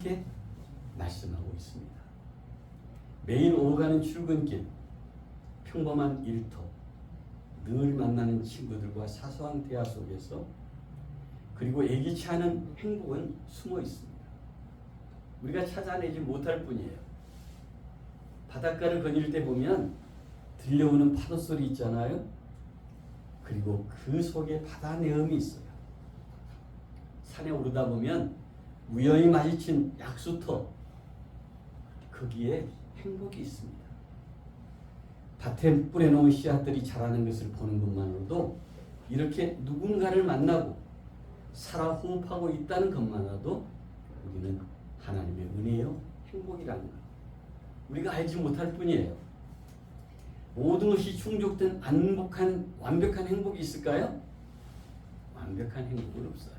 이렇게 말씀하고 있습니다. 매일 오가는 출근길, 평범한 일터, 늘 만나는 친구들과 사소한 대화 속에서 그리고 예기치 않은 행복은 숨어 있습니다. 우리가 찾아내지 못할 뿐이에요. 바닷가를 거닐 때 보면 들려오는 파도 소리 있잖아요. 그리고 그 속에 바다 내음이 있어요. 산에 오르다 보면 우연히 마주친 약수터, 거기에 행복이 있습니다. 밭에 뿌려놓은 씨앗들이 자라는 것을 보는 것만으로도 이렇게 누군가를 만나고 살아 호흡하고 있다는 것만으로도 우리는 하나님의 은혜요 행복이라는 것 우리가 알지 못할 뿐이에요. 모든 것이 충족된 완벽한 행복이 있을까요? 완벽한 행복은 없어요.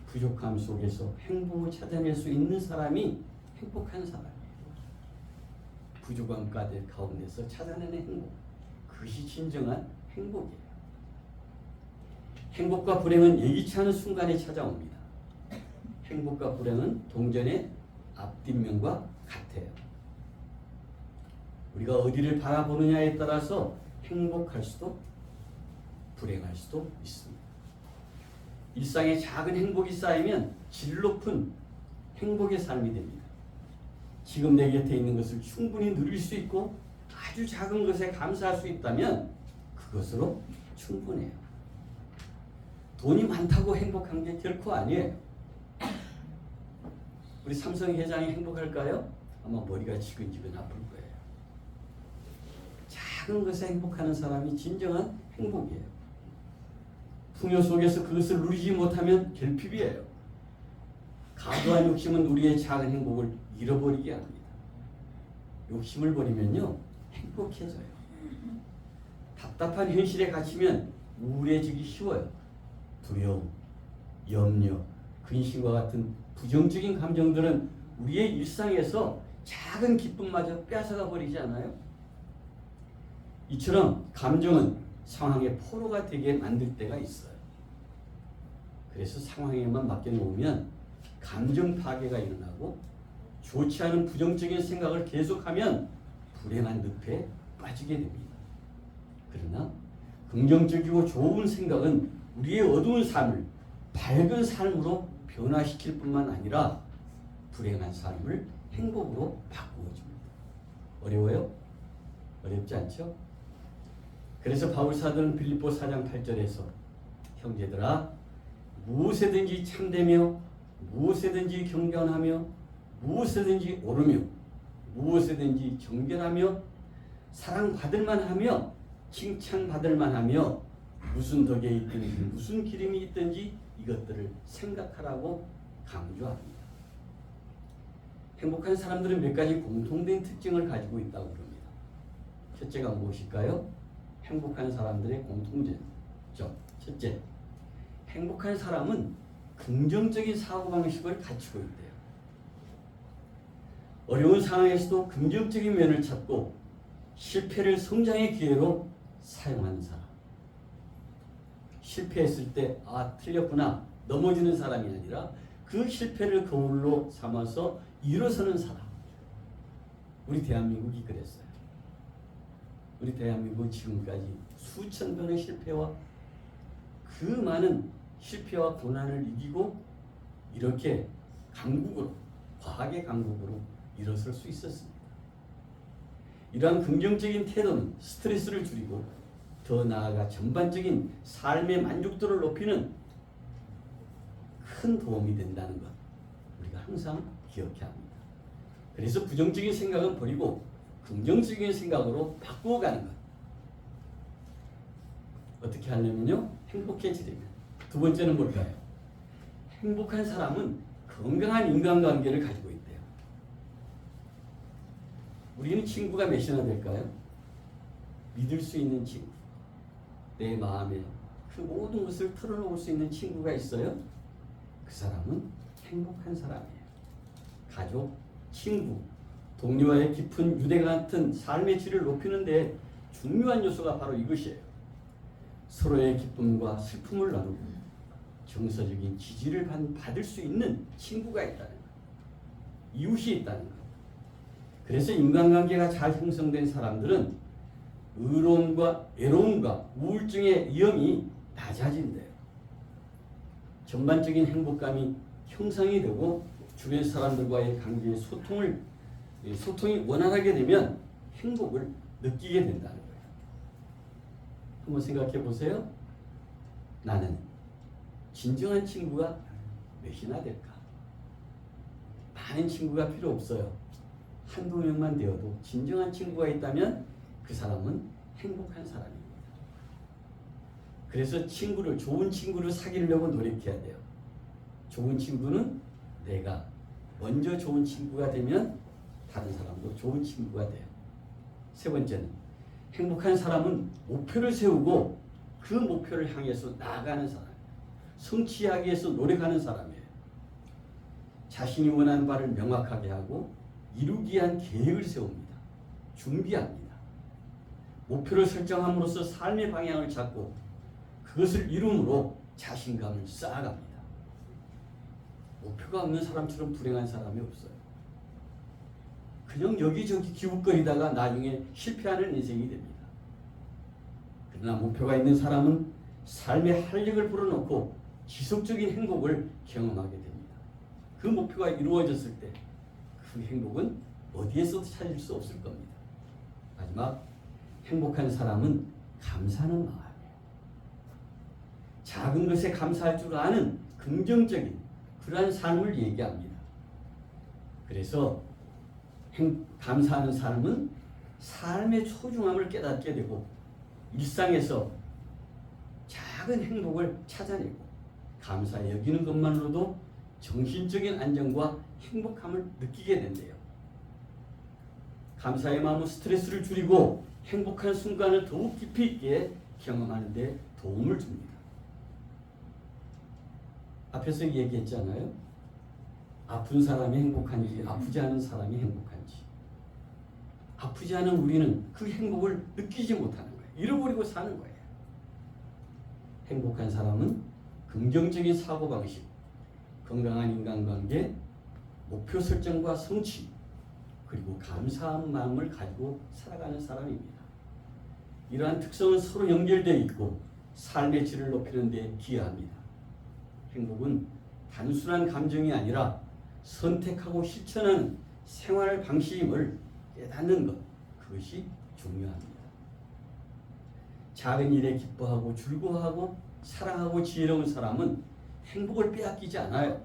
부족함 속에서 행복을 찾아낼 수 있는 사람이 행복한 사람이에요. 부족함 가운데서 찾아내는 행복, 그것이 진정한 행복이에요. 행복과 불행은 예기치 않은 순간에 찾아옵니다. 행복과 불행은 동전의 앞뒷면과 같아요. 우리가 어디를 바라보느냐에 따라서 행복할 수도 불행할 수도 있습니다. 일상에 작은 행복이 쌓이면 질 높은 행복의 삶이 됩니다. 지금 내 곁에 있는 것을 충분히 누릴 수 있고 아주 작은 것에 감사할 수 있다면 그것으로 충분해요. 돈이 많다고 행복한 게 결코 아니에요. 우리 삼성 회장이 행복할까요? 아마 머리가 지근지근 아플 거예요. 작은 것에 행복하는 사람이 진정한 행복이에요. 풍요 속에서 그것을 누리지 못하면 결핍이에요. 과도한 욕심은 우리의 작은 행복을 잃어버리게 합니다. 욕심을 버리면요 행복해져요. 답답한 현실에 갇히면 우울해지기 쉬워요. 두려움, 염려, 근심과 같은 부정적인 감정들은 우리의 일상에서 작은 기쁨마저 뺏어가 버리지 않아요? 이처럼 감정은 상황의 포로가 되게 만들 때가 있어요. 그래서 상황에만 맡겨놓으면 감정 파괴가 일어나고 좋지 않은 부정적인 생각을 계속하면 불행한 늪에 빠지게 됩니다. 그러나 긍정적이고 좋은 생각은 우리의 어두운 삶을 밝은 삶으로 변화시킬 뿐만 아니라 불행한 삶을 행복으로 바꾸어 줍니다. 어려워요? 어렵지 않죠? 그래서 바울 사도는 빌립보 4장 8절에서 형제들아 무엇에든지 참되며 무엇에든지 경건하며 무엇에든지 옳으며 무엇에든지 정결하며 사랑받을만 하며 칭찬받을만 하며 무슨 덕에 있든지 무슨 기름이 있든지 이것들을 생각하라고 강조합니다. 행복한 사람들은 몇 가지 공통된 특징을 가지고 있다고 합니다. 첫째가 무엇일까요? 행복한 사람들의 공통점. 첫째, 행복한 사람은 긍정적인 사고방식을 갖추고 있대요. 어려운 상황에서도 긍정적인 면을 찾고 실패를 성장의 기회로 사용하는 사람. 실패했을 때 틀렸구나 넘어지는 사람이 아니라 그 실패를 거울로 삼아서 일어서는 사람. 우리 대한민국이 그랬어요. 우리 대한민국은 지금까지 수천 번의 실패와 그 많은 실패와 고난을 이기고 이렇게 강국으로, 과학의 강국으로 일어설 수 있었습니다. 이러한 긍정적인 태도는 스트레스를 줄이고 더 나아가 전반적인 삶의 만족도를 높이는 큰 도움이 된다는 것 우리가 항상 기억해야 합니다. 그래서 부정적인 생각은 버리고 긍정적인 생각으로 바꾸어가는 것. 어떻게 하려면요? 행복해지려면. 두 번째는 뭘까요? 행복한 사람은 건강한 인간관계를 가지고 있대요. 우리는 친구가 몇이나 될까요? 믿을 수 있는 친구. 내 마음에 그 모든 것을 털어놓을 수 있는 친구가 있어요? 그 사람은 행복한 사람이에요. 가족, 친구, 동료와의 깊은 유대 같은 삶의 질을 높이는 데 중요한 요소가 바로 이것이에요. 서로의 기쁨과 슬픔을 나누고 정서적인 지지를 받을 수 있는 친구가 있다는 것. 이웃이 있다는 것. 그래서 인간관계가 잘 형성된 사람들은 의로움과 외로움과 우울증의 위험이 낮아진대요. 전반적인 행복감이 형성이 되고 주변 사람들과의 관계의 소통이 원활하게 되면 행복을 느끼게 된다는 거예요. 한번 생각해 보세요. 나는 진정한 친구가 몇이나 될까? 많은 친구가 필요 없어요. 한두 명만 되어도 진정한 친구가 있다면 그 사람은 행복한 사람입니다. 그래서 좋은 친구를 사귀려고 노력해야 돼요. 좋은 친구는 내가 먼저 좋은 친구가 되면 다른 사람도 좋은 친구가 돼요. 세 번째는 행복한 사람은 목표를 세우고 그 목표를 향해서 나아가는 사람, 성취하기 위해서 노력하는 사람이에요. 자신이 원하는 바를 명확하게 하고 이루기 위한 계획을 세웁니다. 준비합니다. 목표를 설정함으로써 삶의 방향을 잡고 그것을 이룸으로 자신감을 쌓아갑니다. 목표가 없는 사람처럼 불행한 사람이 없어요. 그냥 여기저기 기웃거리다가 나중에 실패하는 인생이 됩니다. 그러나 목표가 있는 사람은 삶의 활력을 불어넣고 지속적인 행복을 경험하게 됩니다. 그 목표가 이루어졌을 때 그 행복은 어디에서도 찾을 수 없을 겁니다. 마지막, 행복한 사람은 감사하는 마음이에요. 작은 것에 감사할 줄 아는 긍정적인 그러한 삶을 얘기합니다. 그래서 감사하는 사람은 삶의 소중함을 깨닫게 되고 일상에서 작은 행복을 찾아내고 감사히 여기는 것만으로도 정신적인 안정과 행복함을 느끼게 된대요. 감사의 마음은 스트레스를 줄이고 행복한 순간을 더욱 깊이 있게 경험하는 데 도움을 줍니다. 앞에서 얘기했잖아요. 아픈 사람이 행복한지 아프지 않은 사람이 행복한지. 아프지 않은 우리는 그 행복을 느끼지 못하는 거예요. 잃어버리고 사는 거예요. 행복한 사람은 긍정적인 사고방식, 건강한 인간관계, 목표 설정과 성취, 그리고 감사한 마음을 가지고 살아가는 사람입니다. 이러한 특성은 서로 연결되어 있고 삶의 질을 높이는 데 기여합니다. 행복은 단순한 감정이 아니라 선택하고 실천하는 생활 방식임을 깨닫는 것, 그것이 중요합니다. 작은 일에 기뻐하고 즐거워하고 사랑하고 지혜로운 사람은 행복을 빼앗기지 않아요.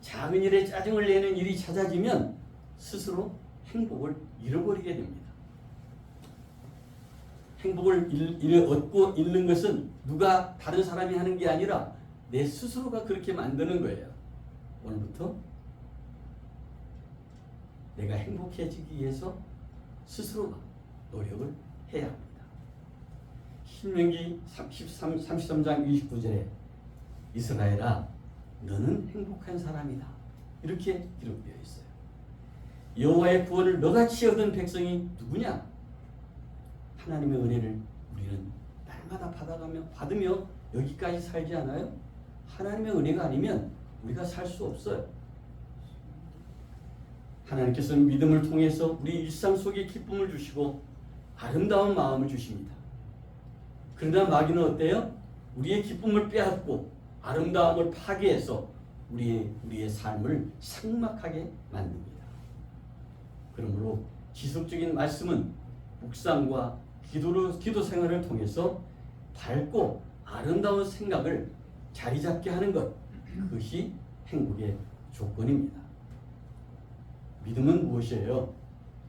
작은 일에 짜증을 내는 일이 잦아지면 스스로 행복을 잃어버리게 됩니다. 행복을 얻고 잃는 것은 누가 다른 사람이 하는 게 아니라 내 스스로가 그렇게 만드는 거예요. 오늘부터 내가 행복해지기 위해서 스스로가 노력을 해야 합니다. 신명기 33장 29절에 이스라엘아 너는 행복한 사람이다. 이렇게 기록되어 있어요. 여호와의 구원을 너같이 얻은 백성이 누구냐? 하나님의 은혜를 우리는 날마다 받으며 여기까지 살지 않아요? 하나님의 은혜가 아니면 우리가 살 수 없어요. 하나님께서는 믿음을 통해서 우리 일상 속에 기쁨을 주시고 아름다운 마음을 주십니다. 그러나 마귀는 어때요? 우리의 기쁨을 빼앗고 아름다움을 파괴해서 우리의 삶을 삭막하게 만듭니다. 그러므로 지속적인 말씀은 묵상과 기도 생활을 통해서 밝고 아름다운 생각을 자리 잡게 하는 것, 그것이 행복의 조건입니다. 믿음은 무엇이에요?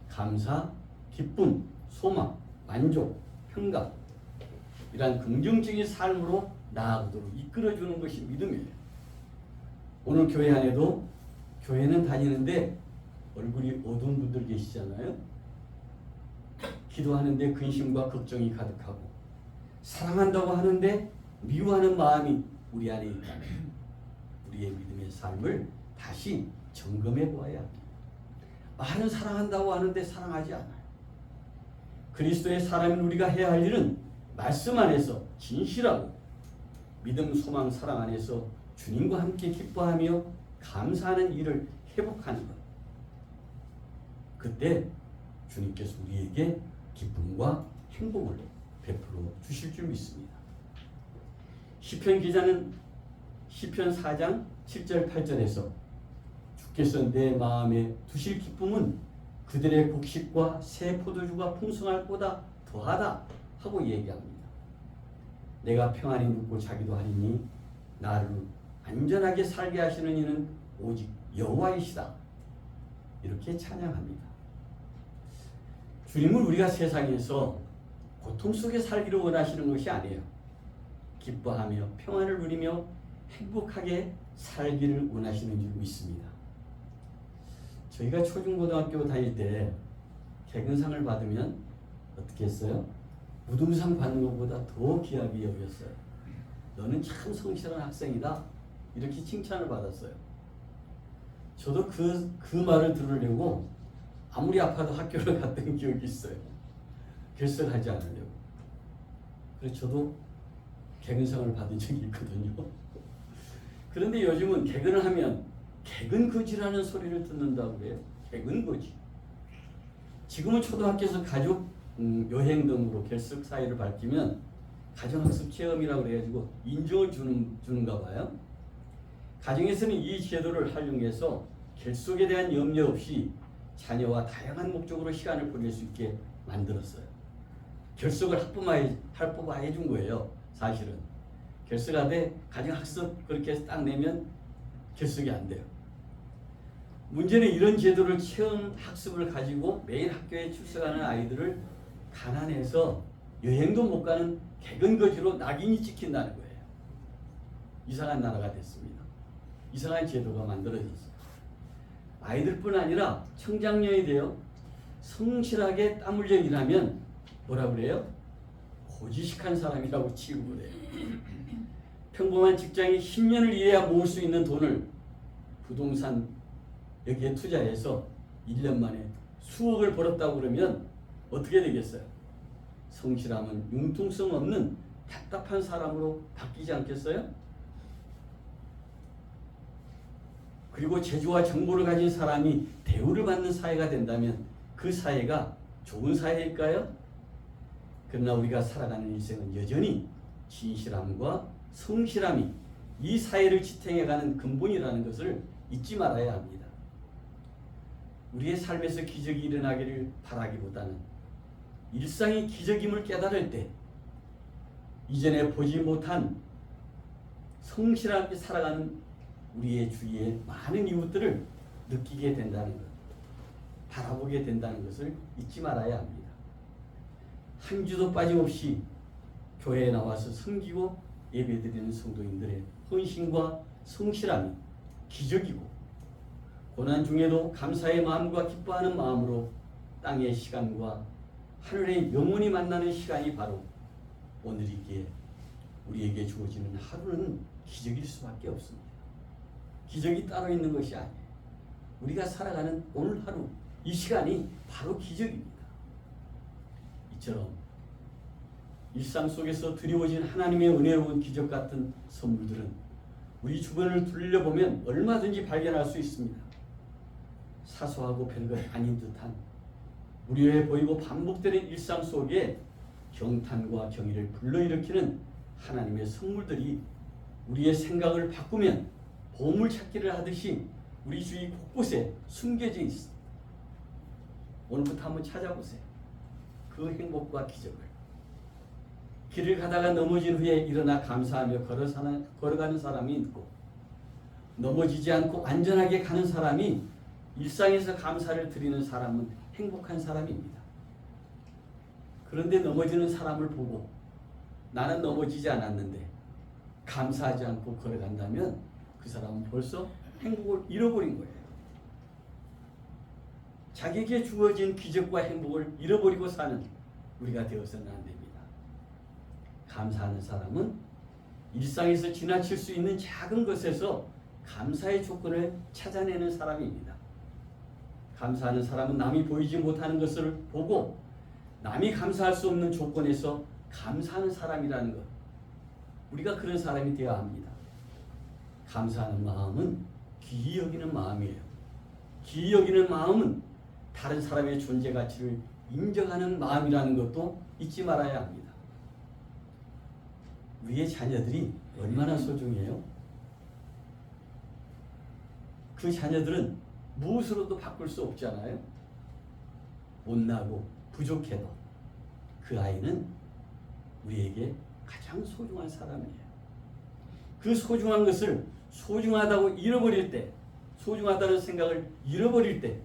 감사, 기쁨, 소망, 만족, 평강, 이러한 긍정적인 삶으로 나아가도록 이끌어주는 것이 믿음이에요. 오늘 교회 안에도 교회는 다니는데 얼굴이 어두운 분들 계시잖아요. 기도하는데 근심과 걱정이 가득하고 사랑한다고 하는데 미워하는 마음이 우리 안에 있다면 우리의 믿음의 삶을 다시 점검해 보아야 합니다. 말은 사랑한다고 하는데 사랑하지 않아요. 그리스도의 사람인 우리가 해야 할 일은 말씀 안에서 진실하고 믿음, 소망, 사랑 안에서 주님과 함께 기뻐하며 감사하는 일을 회복하는 것. 그때 주님께서 우리에게 기쁨과 행복을 베풀어 주실 줄 믿습니다. 시편 기자는 시편 4장 7절 8절에서 주께서 내 마음에 두실 기쁨은 그들의 곡식과 새 포도주가 풍성할 보다 더하다 하고 얘기합니다. 내가 평안히 눕고 자기도 하리니 나를 안전하게 살게 하시는 이는 오직 여호와이시다. 이렇게 찬양합니다. 주님은 우리가 세상에서 고통 속에 살기를 원하시는 것이 아니에요. 기뻐하며 평안을 누리며 행복하게 살기를 원하시는 줄 믿습니다. 저희가 초중고등학교 다닐 때 개근상을 받으면 어떻게 했어요? 무등상 받는 것보다 더 귀하게 여겼어요. 너는 참 성실한 학생이다. 이렇게 칭찬을 받았어요. 저도 그 말을 들으려고 아무리 아파도 학교를 갔던 기억이 있어요. 결석하지 않으려고. 그래서 저도 개근상을 받은 적이 있거든요. 그런데 요즘은 개근을 하면 개근거지라는 소리를 듣는다고 해요. 개근거지. 지금은 초등학교에서 가족 여행 등으로 결석 사유를 밝히면 가정학습 체험이라고 그래가지고 인정을 주는가 봐요. 가정에서는 이 제도를 활용해서 결석에 대한 염려 없이 자녀와 다양한 목적으로 시간을 보낼 수 있게 만들었어요. 결석을 합법화해 준 거예요. 사실은 결석하되 가정학습 그렇게 해서 딱 내면 결석이 안 돼요. 문제는 이런 제도를 체험 학습을 가지고 매일 학교에 출석하는 아이들을 가난해서 여행도 못 가는 개근거지로 낙인이 찍힌다는 거예요. 이상한 나라가 됐습니다. 이상한 제도가 만들어졌어요. 아이들뿐 아니라 청장년이 되어 성실하게 땀 흘려 일하면 뭐라 그래요? 고지식한 사람이라고 취급을 해요. 평범한 직장이 10년을 일해야 모을 수 있는 돈을 부동산 여기에 투자해서 1년 만에 수억을 벌었다고 그러면 어떻게 되겠어요? 성실함은 융통성 없는 답답한 사람으로 바뀌지 않겠어요? 그리고 재주와 정보를 가진 사람이 대우를 받는 사회가 된다면 그 사회가 좋은 사회일까요? 그러나 우리가 살아가는 인생은 여전히 진실함과 성실함이 이 사회를 지탱해가는 근본이라는 것을 잊지 말아야 합니다. 우리의 삶에서 기적이 일어나기를 바라기보다는 일상이 기적임을 깨달을 때 이전에 보지 못한 성실하게 살아가는 우리의 주위의 많은 이웃들을 느끼게 된다는 것, 바라보게 된다는 것을 잊지 말아야 합니다. 한 주도 빠짐없이 교회에 나와서 섬기고 예배드리는 성도인들의 헌신과 성실함이 기적이고, 고난 중에도 감사의 마음과 기뻐하는 마음으로 땅의 시간과 하늘의 영원히 만나는 시간이 바로 오늘이기에 우리에게 주어지는 하루는 기적일 수밖에 없습니다. 기적이 따로 있는 것이 아니에요. 우리가 살아가는 오늘 하루, 이 시간이 바로 기적입니다. 이처럼 일상 속에서 드리워진 하나님의 은혜로운 기적 같은 선물들은 우리 주변을 둘러보면 얼마든지 발견할 수 있습니다. 사소하고 별것 아닌 듯한 무료해 보이고 반복되는 일상 속에 경탄과 경의를 불러일으키는 하나님의 선물들이 우리의 생각을 바꾸면 보물찾기를 하듯이 우리 주위 곳곳에 숨겨져 있습니다. 오늘부터 한번 찾아보세요. 그 행복과 기적을. 길을 가다가 넘어진 후에 일어나 감사하며 걸어가는 사람이 있고, 넘어지지 않고 안전하게 가는 사람이 일상에서 감사를 드리는 사람은 행복한 사람입니다. 그런데 넘어지는 사람을 보고 나는 넘어지지 않았는데 감사하지 않고 걸어간다면 그 사람은 벌써 행복을 잃어버린 거예요. 자기에게 주어진 기적과 행복을 잃어버리고 사는 우리가 되어서는 안 됩니다. 감사하는 사람은 일상에서 지나칠 수 있는 작은 것에서 감사의 조건을 찾아내는 사람입니다. 감사하는 사람은 남이 보이지 못하는 것을 보고 남이 감사할 수 없는 조건에서 감사하는 사람이라는 것, 우리가 그런 사람이 되어야 합니다. 감사하는 마음은 귀히 여기는 마음이에요. 귀히 여기는 마음은 다른 사람의 존재 가치를 인정하는 마음이라는 것도 잊지 말아야 합니다. 우리의 자녀들이 얼마나 소중해요? 그 자녀들은 무엇으로도 바꿀 수 없잖아요. 못나고 부족해도 그 아이는 우리에게 가장 소중한 사람이에요. 그 소중한 것을 소중하다고 잃어버릴 때, 소중하다는 생각을 잃어버릴 때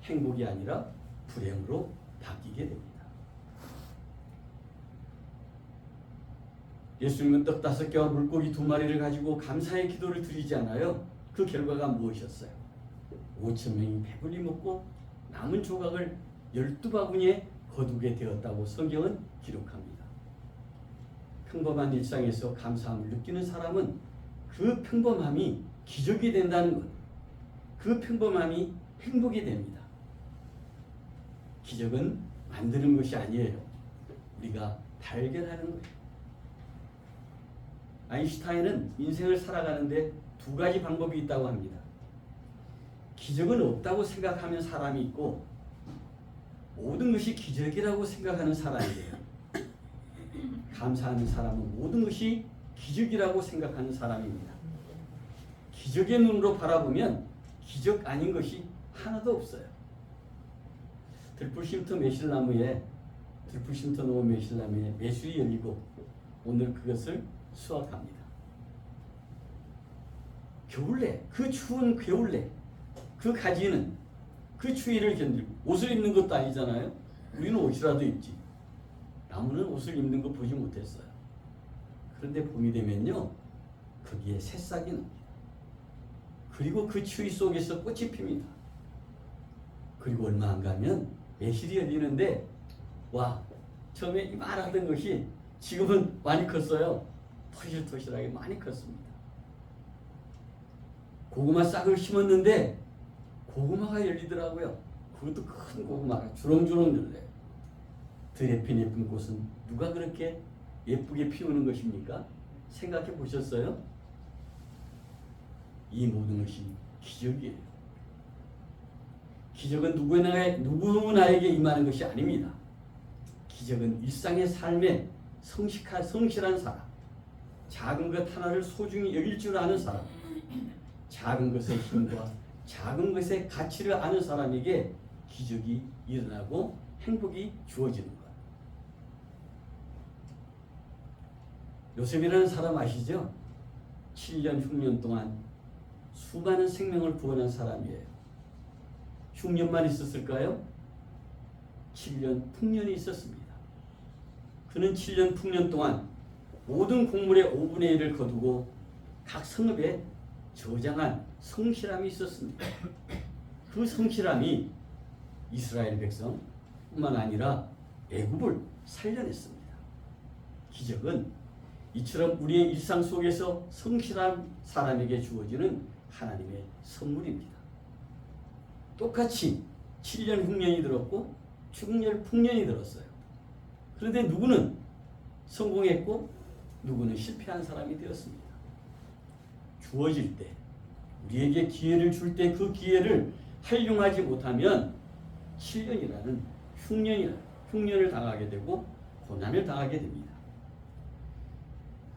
행복이 아니라 불행으로 바뀌게 됩니다. 예수님은 떡 5개와 물고기 2마리를 가지고 감사의 기도를 드리지 않아요? 그 결과가 무엇이었어요? 5,000명이 배불리 먹고 남은 조각을 12바구니에 거두게 되었다고 성경은 기록합니다. 평범한 일상에서 감사함을 느끼는 사람은 그 평범함이 기적이 된다는 것, 그 평범함이 행복이 됩니다. 기적은 만드는 것이 아니에요. 우리가 발견하는 거예요. 아인슈타인은 인생을 살아가는데 2가지 방법이 있다고 합니다. 기적은 없다고 생각하는 사람이 있고 모든 것이 기적이라고 생각하는 사람이에요. 감사하는 사람은 모든 것이 기적이라고 생각하는 사람입니다. 기적의 눈으로 바라보면 기적 아닌 것이 하나도 없어요. 들풀 쉼터 매실나무에 매실이 열리고 오늘 그것을 수확합니다. 겨울내, 그 추운 겨울내, 그 가지는 그 추위를 견디고 옷을 입는 것도 아니잖아요. 우리는 옷이라도 입지. 나무는 옷을 입는 거 보지 못했어요. 그런데 봄이 되면요, 거기에 새싹이 납니다. 그리고 그 추위 속에서 꽃이 핍니다. 그리고 얼마 안 가면 매실이 열리는데, 와, 처음에 이만하던 것이 지금은 많이 컸어요. 토실토실하게 많이 컸습니다. 고구마 싹을 심었는데 고구마가 열리더라고요. 그것도 큰 고구마가 주렁주렁 열려요. 드레핀 예쁜 꽃은 누가 그렇게 예쁘게 피우는 것입니까? 생각해 보셨어요? 이 모든 것이 기적이에요. 기적은 누구나에게 임하는 것이 아닙니다. 기적은 일상의 삶에 성실한 사람, 작은 것 하나를 소중히 여길 줄 아는 사람, 작은 것의 힘과 작은 것의 가치를 아는 사람에게 기적이 일어나고 행복이 주어지는 것. 요셉이라는 사람 아시죠? 7년 흉년 동안 수많은 생명을 구원한 사람이에요. 흉년만 있었을까요? 7년 풍년이 있었습니다. 그는 7년 풍년 동안 모든 곡물의 5분의 1을 거두고 각 성읍에 저장한 성실함이 있었습니다. 그 성실함이 이스라엘 백성뿐만 아니라 애굽을 살려냈습니다. 기적은 이처럼 우리의 일상 속에서 성실한 사람에게 주어지는 하나님의 선물입니다. 똑같이 7년 흉년이 들었고 7년 풍년이 들었어요. 그런데 누구는 성공했고 누구는 실패한 사람이 되었습니다. 주어질 때, 우리에게 기회를 줄 때 그 기회를 활용하지 못하면 7년이라는 흉년을 당하게 되고 고난을 당하게 됩니다.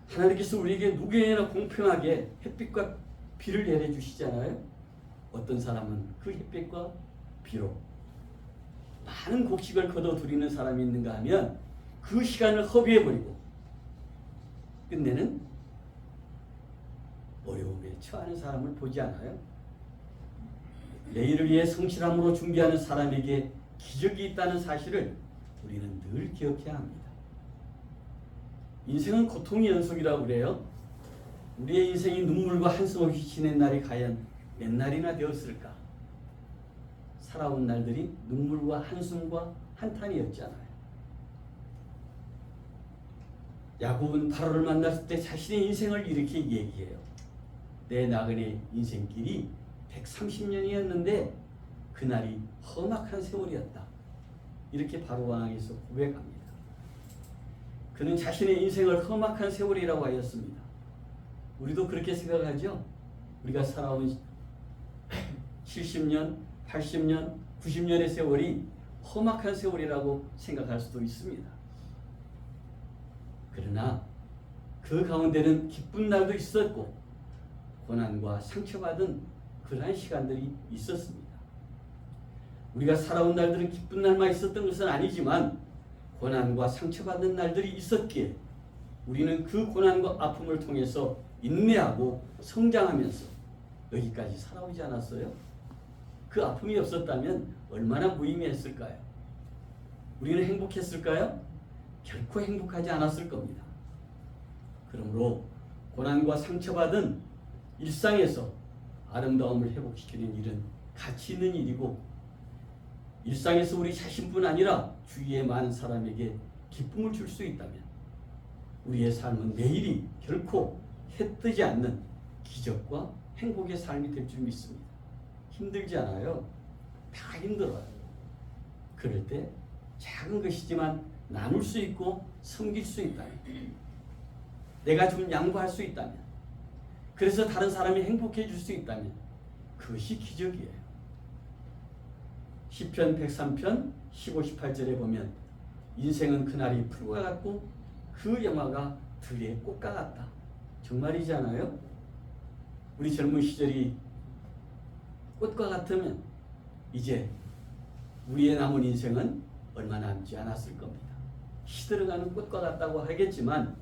하나님께서 우리에게 누구에게나 공평하게 햇빛과 비를 내려주시잖아요. 어떤 사람은 그 햇빛과 비로 많은 곡식을 거둬들이는 사람이 있는가 하면 그 시간을 허비해버리고 끝내는 어려움에 처하는 사람을 보지 않아요? 내일을 위해 성실함으로 준비하는 사람에게 기적이 있다는 사실을 우리는 늘 기억해야 합니다. 인생은 고통의 연속이라고 그래요. 우리의 인생이 눈물과 한숨 없이 지낸 날이 과연 몇 날이나 되었을까? 살아온 날들이 눈물과 한숨과 한탄이었잖아요. 야곱은 바로를 만났을 때 자신의 인생을 이렇게 얘기해요. 내 나그네 인생길이 130년이었는데 그날이 험악한 세월이었다. 이렇게 바로 왕에서 고백합니다. 그는 자신의 인생을 험악한 세월이라고 하였습니다. 우리도 그렇게 생각하죠? 우리가 살아온 70년, 80년, 90년의 세월이 험악한 세월이라고 생각할 수도 있습니다. 그러나 그 가운데는 기쁜 날도 있었고 고난과 상처받은 그러한 시간들이 있었습니다. 우리가 살아온 날들은 기쁜 날만 있었던 것은 아니지만 고난과 상처받는 날들이 있었기에 우리는 그 고난과 아픔을 통해서 인내하고 성장하면서 여기까지 살아오지 않았어요? 그 아픔이 없었다면 얼마나 무의미했을까요? 우리는 행복했을까요? 결코 행복하지 않았을 겁니다. 그러므로 고난과 상처받은 일상에서 아름다움을 회복시키는 일은 가치 있는 일이고 일상에서 우리 자신뿐 아니라 주위의 많은 사람에게 기쁨을 줄 수 있다면 우리의 삶은 매일이 결코 해뜨지 않는 기적과 행복의 삶이 될 줄 믿습니다. 힘들지 않아요. 다 힘들어요. 그럴 때 작은 것이지만 나눌 수 있고 섬길 수 있다면 내가 좀 양보할 수 있다면 그래서 다른 사람이 행복해질 수 있다면 그것이 기적이에요. 시편 103편 15, 18절에 보면 인생은 그날이 풀과 같고 그 영화가 들의 꽃과 같다. 정말이지 않아요? 우리 젊은 시절이 꽃과 같으면 이제 우리의 남은 인생은 얼마 남지 않았을 겁니다. 시들어가는 꽃과 같다고 하겠지만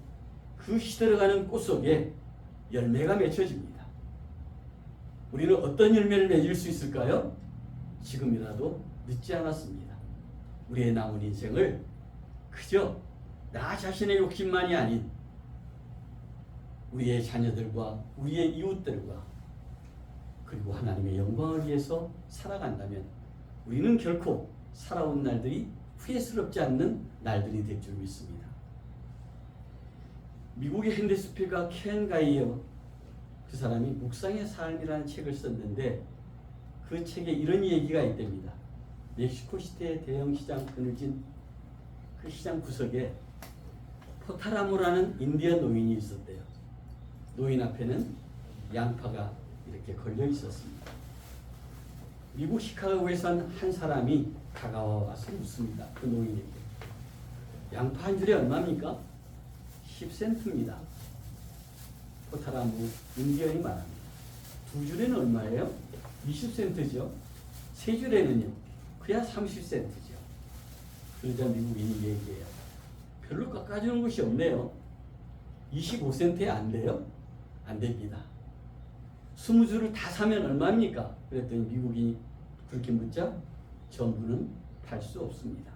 그 시들어가는 꽃 속에 열매가 맺혀집니다. 우리는 어떤 열매를 맺을 수 있을까요? 지금이라도 늦지 않았습니다. 우리의 남은 인생을 그저 나 자신의 욕심만이 아닌 우리의 자녀들과 우리의 이웃들과 그리고 하나님의 영광을 위해서 살아간다면 우리는 결코 살아온 날들이 후회스럽지 않는 날들이 될 줄 믿습니다. 미국의 핸드스피커 켄 가이어 그 사람이 묵상의 삶이라는 책을 썼는데 그 책에 이런 얘기가 있답니다. 멕시코 시티의 대형 시장 그늘진 그 시장 구석에 포타라모라는 인디언 노인이 있었대요. 노인 앞에는 양파가 이렇게 걸려 있었습니다. 미국 시카고에 산 한 사람이 다가와 와서 묻습니다. 그 노인에게. 양파 한 줄에 얼마입니까? 10센트입니다. 포타라모 인디언이 말합니다. 두 줄에는 얼마예요? 20센트죠. 세 줄에는요. 그야 30센트죠. 그러자 미국인이 얘기해요. 별로 깎아주는 것이 없네요. 25센트에 안 돼요? 안 됩니다. 20줄을 다 사면 얼마입니까? 그랬더니 미국인이 그렇게 묻자 전부는 팔 수 없습니다.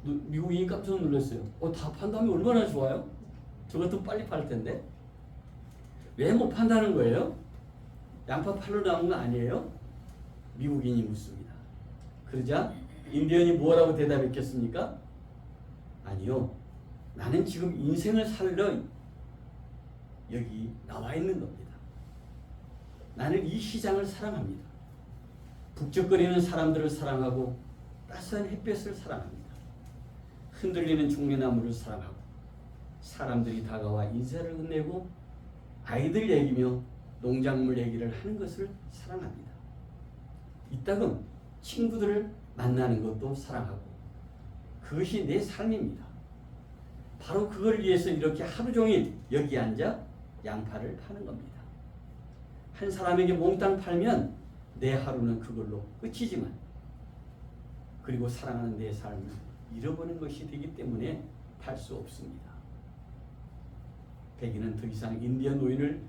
미국인이 깜짝 놀랐어요. 다 판다면 얼마나 좋아요? 저것도 빨리 팔 텐데. 왜 못 판다는 거예요? 양파 팔러 나온 거 아니에요? 미국인이 묻습니다. 그러자 인디언이 뭐라고 대답했겠습니까? 아니요. 나는 지금 인생을 살러 여기 나와 있는 겁니다. 나는 이 시장을 사랑합니다. 북적거리는 사람들을 사랑하고 따스한 햇볕을 사랑합니다. 흔들리는 종려나무를 사랑하고 사람들이 다가와 인사를 건네고 아이들 얘기며 농작물 얘기를 하는 것을 사랑합니다. 이따금 친구들을 만나는 것도 사랑하고 그것이 내 삶입니다. 바로 그걸 위해서 이렇게 하루 종일 여기 앉아 양파를 파는 겁니다. 한 사람에게 몽땅 팔면 내 하루는 그걸로 끝이지만 그리고 사랑하는 내 삶을 잃어버리는 것이 되기 때문에 팔 수 없습니다. 백인은 더 이상 인디언 노인을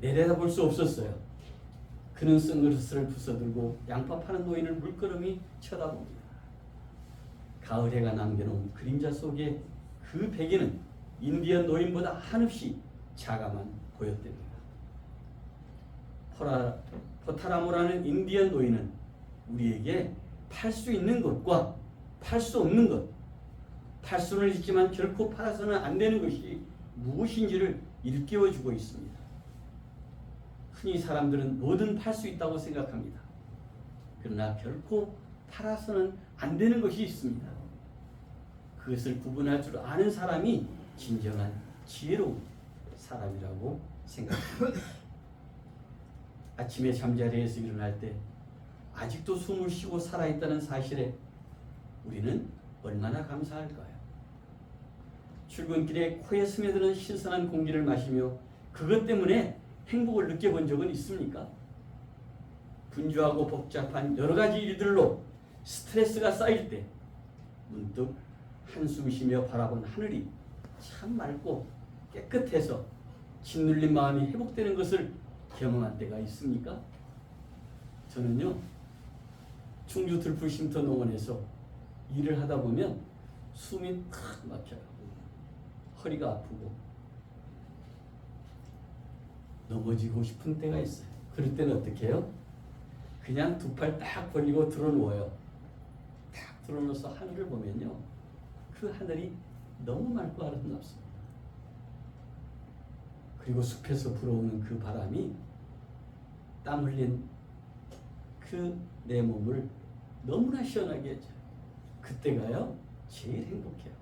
내려다볼 수 없었어요. 그는 선글라스를 부숴들고 양파 파는 노인을 물끄러미 쳐다봅니다. 가을 해가 남겨놓은 그림자 속에 그 백인은 인디언 노인보다 한없이 작아만 보였답니다. 포타라모라는 인디언 노인은 우리에게 팔 수 있는 것과 팔 수 없는 것, 팔 수는 있지만 결코 팔아서는 안 되는 것이 무엇인지를 일깨워주고 있습니다. 흔히 사람들은 뭐든 팔 수 있다고 생각합니다. 그러나 결코 팔아서는 안 되는 것이 있습니다. 그것을 구분할 줄 아는 사람이 진정한 지혜로운 사람이라고 생각합니다. 아침에 잠자리에서 일어날 때 아직도 숨을 쉬고 살아있다는 사실에 우리는 얼마나 감사할까요? 출근길에 코에 스며드는 신선한 공기를 마시며 그것 때문에 행복을 느껴본 적은 있습니까? 분주하고 복잡한 여러 가지 일들로 스트레스가 쌓일 때 문득 한숨 쉬며 바라본 하늘이 참 맑고 깨끗해서 짓눌린 마음이 회복되는 것을 경험한 때가 있습니까? 저는요, 충주 들풀쉼터 농원에서 일을 하다 보면 숨이 탁 막혀요. 허리가 아프고 넘어지고 싶은 때가 있어요. 그럴 때는 어떻게 해요? 그냥 두 팔 딱 벌리고 들어누워요. 딱 들어누워서 하늘을 보면요, 그 하늘이 너무 맑고 아름답습니다. 그리고 숲에서 불어오는 그 바람이 땀 흘린 그 내 몸을 너무나 시원하게 해줘요. 그때가요 제일 행복해요.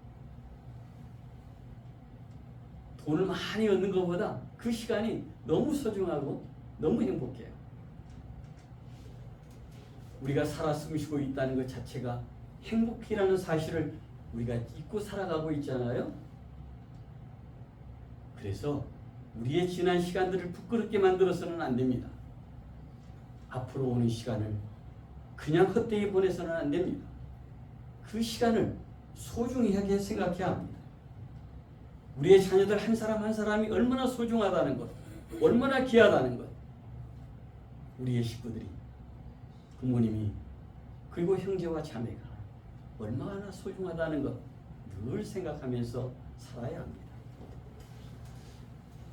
돈을 많이 얻는 것보다 그 시간이 너무 소중하고 너무 행복해요. 우리가 살아 숨쉬고 있다는 것 자체가 행복이라는 사실을 우리가 잊고 살아가고 있잖아요. 그래서 우리의 지난 시간들을 부끄럽게 만들어서는 안 됩니다. 앞으로 오는 시간을 그냥 헛되이 보내서는 안 됩니다. 그 시간을 소중히 하게 생각해야 합니다. 우리의 자녀들 한 사람 한 사람이 얼마나 소중하다는 것, 얼마나 귀하다는 것, 우리의 식구들이, 부모님이, 그리고 형제와 자매가 얼마나 소중하다는 것 늘 생각하면서 살아야 합니다.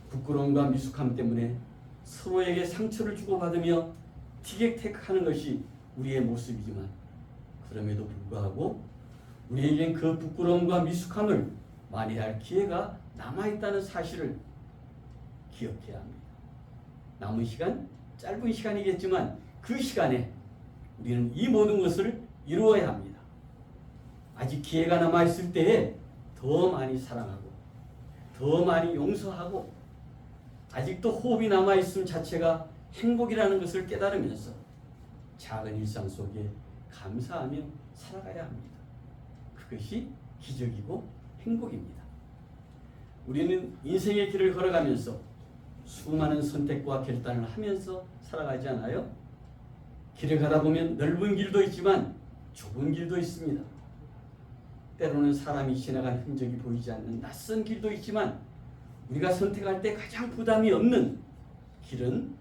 부끄러움과 미숙함 때문에 서로에게 상처를 주고받으며 티격태격하는 것이 우리의 모습이지만, 그럼에도 불구하고 우리에겐 그 부끄러움과 미숙함을 만회할 기회가 남아있다는 사실을 기억해야 합니다. 남은 시간, 짧은 시간이겠지만 그 시간에 우리는 이 모든 것을 이루어야 합니다. 아직 기회가 남아있을 때에 더 많이 사랑하고 더 많이 용서하고 아직도 호흡이 남아있음 자체가 행복이라는 것을 깨달으면서 작은 일상 속에 감사하며 살아가야 합니다. 그것이 기적이고 행복입니다. 우리는 인생의 길을 걸어가면서 수많은 선택과 결단을 하면서 살아가지 않아요? 길을 가다 보면 넓은 길도 있지만 좁은 길도 있습니다. 때로는 사람이 지나간 흔적이 보이지 않는 낯선 길도 있지만 우리가 선택할 때 가장 부담이 없는 길은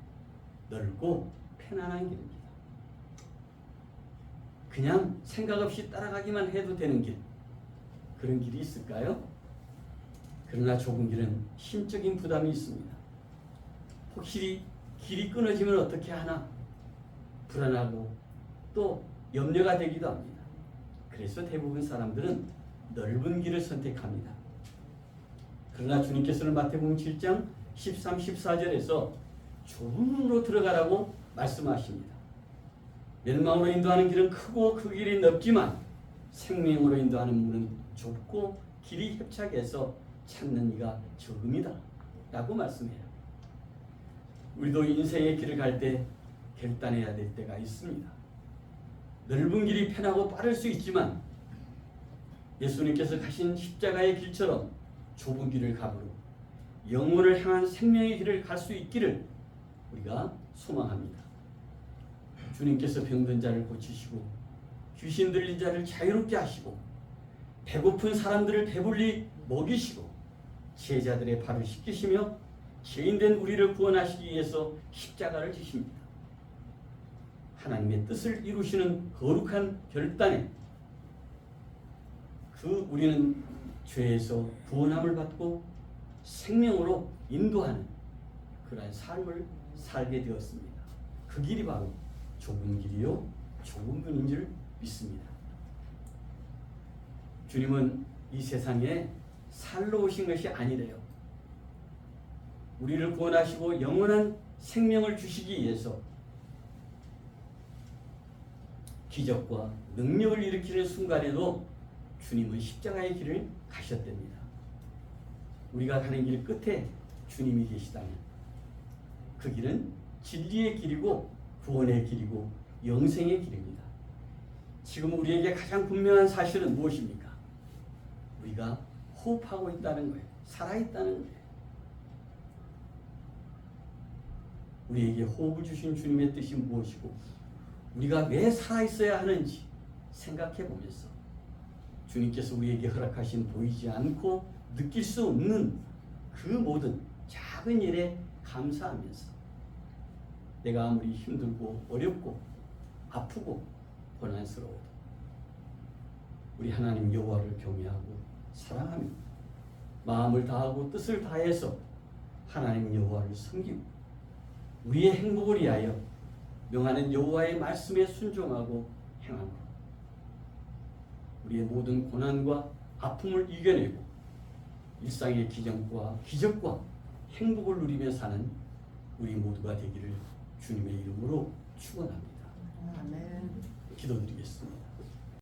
넓고 편안한 길입니다. 그냥 생각 없이 따라가기만 해도 되는 길, 그런 길이 있을까요? 그러나 좁은 길은 심적인 부담이 있습니다. 혹시 길이 끊어지면 어떻게 하나 불안하고 또 염려가 되기도 합니다. 그래서 대부분 사람들은 넓은 길을 선택합니다. 그러나 주님께서는 마태복음 7장 13, 14절에서 좁은 문으로 들어가라고 말씀하십니다. 멸망으로 인도하는 길은 크고 그 길이 넓지만 생명으로 인도하는 문은 좁고 길이 협착해서 찾는 이가 적음이다 라고 말씀해요. 우리도 인생의 길을 갈 때 결단해야 될 때가 있습니다. 넓은 길이 편하고 빠를 수 있지만 예수님께서 가신 십자가의 길처럼 좁은 길을 가므로 영혼을 향한 생명의 길을 갈 수 있기를 우리가 소망합니다. 주님께서 병든 자를 고치시고 귀신 들린 자를 자유롭게 하시고 배고픈 사람들을 배불리 먹이시고 제자들의 발을 씻기시며 죄인된 우리를 구원하시기 위해서 십자가를 지십니다. 하나님의 뜻을 이루시는 거룩한 결단에 우리는 죄에서 구원함을 받고 생명으로 인도하는 그러한 삶을 살게 되었습니다. 그 길이 바로 좁은 길이요 좁은 문인 줄 믿습니다. 주님은 이 세상에 살러 오신 것이 아니래요. 우리를 구원하시고 영원한 생명을 주시기 위해서 기적과 능력을 일으키는 순간에도 주님은 십자가의 길을 가셨답니다. 우리가 가는 길 끝에 주님이 계시다면 그 길은 진리의 길이고 구원의 길이고 영생의 길입니다. 지금 우리에게 가장 분명한 사실은 무엇입니까? 우리가 호흡하고 있다는 거예요. 살아있다는 거예요. 우리에게 호흡을 주신 주님의 뜻이 무엇이고 우리가 왜 살아있어야 하는지 생각해 보면서 주님께서 우리에게 허락하신 보이지 않고 느낄 수 없는 그 모든 작은 일에 감사하면서 내가 아무리 힘들고 어렵고 아프고 고난스러워도 우리 하나님 여호와를 경외하고 사랑하며 마음을 다하고 뜻을 다해서 하나님 여호와를 섬기고 우리의 행복을 위하여 명하는 여호와의 말씀에 순종하고 행함으로 우리의 모든 고난과 아픔을 이겨내고 일상의 기적과 행복을 누리며 사는 우리 모두가 되기를 주님의 이름으로 축원합니다. 아멘. 기도드리겠습니다.